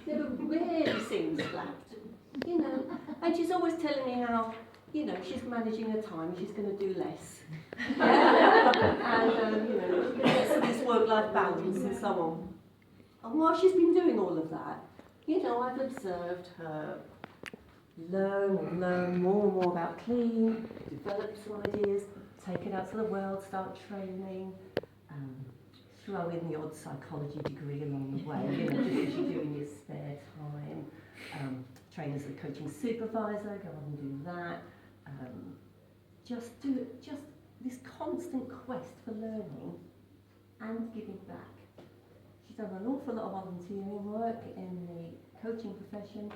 never really seems flapped, you know. And she's always telling me how, you know, she's managing her time, she's going to do less. And, you know, she's going to get some of this work-life balance and so on. And while she's been doing all of that, you know, I've observed her learn more and more about clean, develop some ideas, take it out to the world, start training, throw in the odd psychology degree along the way, you know, just as you do in your spare time. Train as a coaching supervisor, go on and do that. Just this constant quest for learning and giving back. She's done an awful lot of volunteering work in the coaching profession,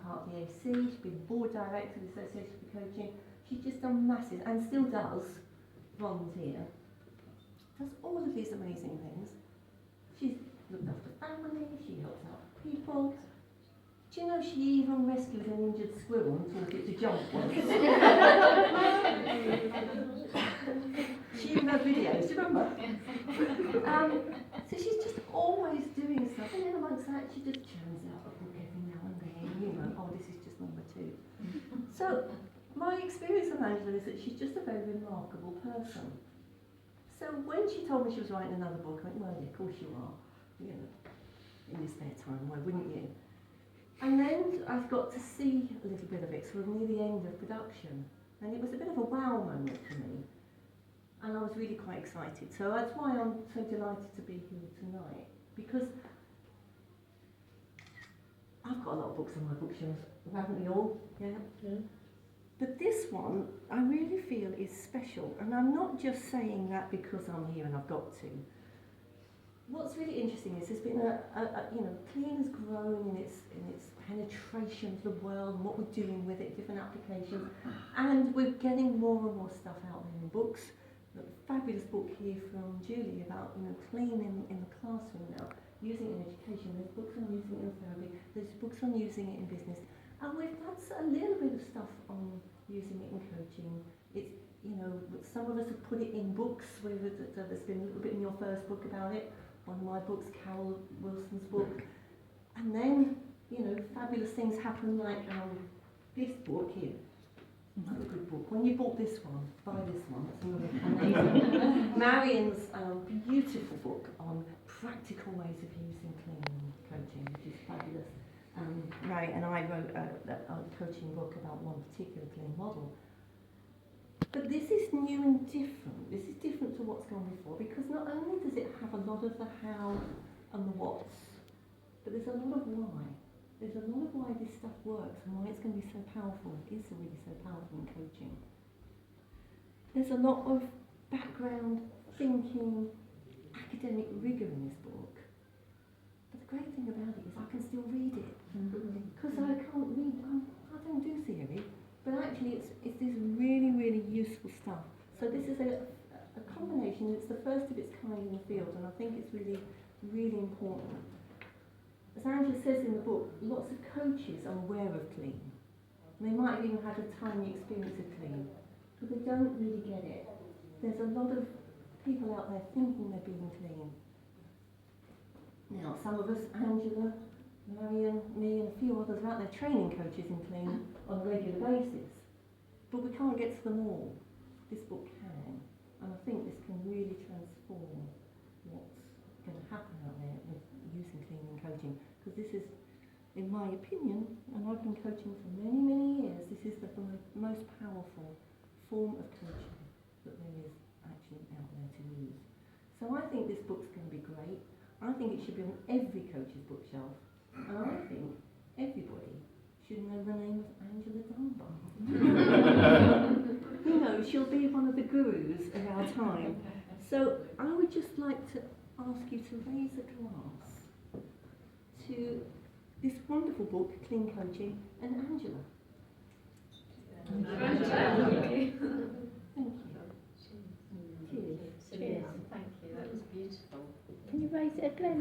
part of the AC. She's been board director of the Association for Coaching. She's just done massive, and still does, volunteer. Does all of these amazing things. She's looked after family, she helps out people. Do you know she even rescued an injured squirrel and taught it to jump once? She even had videos, do you remember? So she's just always doing stuff, and then amongst that she just churns out a book every now and then, you know, oh, this is just number 2. So my experience of Angela is that she's just a very remarkable person. So when she told me she was writing another book, I went, well, yeah, of course you are, you know, in your spare time, why wouldn't you? And then I got to see a little bit of it sort of near the end of production, and it was a bit of a wow moment for me, and I was really quite excited. So that's why I'm so delighted to be here tonight, because I've got a lot of books on my bookshelf, haven't we all? Yeah. But this one, I really feel is special, and I'm not just saying that because I'm here and I've got to. What's really interesting is there's been you know, clean has grown in its penetration of the world and what we're doing with it, different applications, and we're getting more and more stuff out there in books. A fabulous book here from Julie about, you know, clean in the classroom now, using it in education. There's books on using it in therapy. There's books on using it in business, and we've had a little bit of stuff on using it in coaching. It's, you know, some of us have put it in books. There's been a little bit in your first book about it. One of my books, Carol Wilson's book, and then, you know, fabulous things happen like this book here. Another good book. When you bought this one, buy this one. That's another amazing. Marion's beautiful book on practical ways of using clean coaching, which is fabulous. Marion and I wrote a coaching book about one particular clean model. But this is new and different. This is different to what's gone before, because not only does it have a lot of the how and the what's, but there's a lot of why. There's a lot of why this stuff works and why it's going to be so powerful. It is really so powerful in coaching. There's a lot of background thinking, academic rigour in this book. But the great thing about it is I can still read it. Because I can't read, I don't do theory. But actually it's this really, really useful stuff. So this is a combination. It's the first of its kind in the field, and I think it's really, really important. As Angela says in the book, lots of coaches are aware of clean. And they might have even had a tiny experience of clean, but they don't really get it. There's a lot of people out there thinking they're being clean. Now, some of us, Angela, Marion, me and a few others are out there training coaches in clean on a regular basis. But we can't get to them all. This book can. And I think this can really transform what's going to happen out there with using clean in coaching. Because this is, in my opinion, and I've been coaching for many, many years, this is the most powerful form of coaching that there is actually out there to use. So I think this book's going to be great. I think it should be on every coach's bookshelf. And I think everybody should know the name of Angela Dunbar. You know, she'll be one of the gurus of our time. So I would just like to ask you to raise a glass to this wonderful book, Clean Coaching, and Angela. Thank you. Cheers. Cheers. Thank you. That was beautiful. Can you raise it again?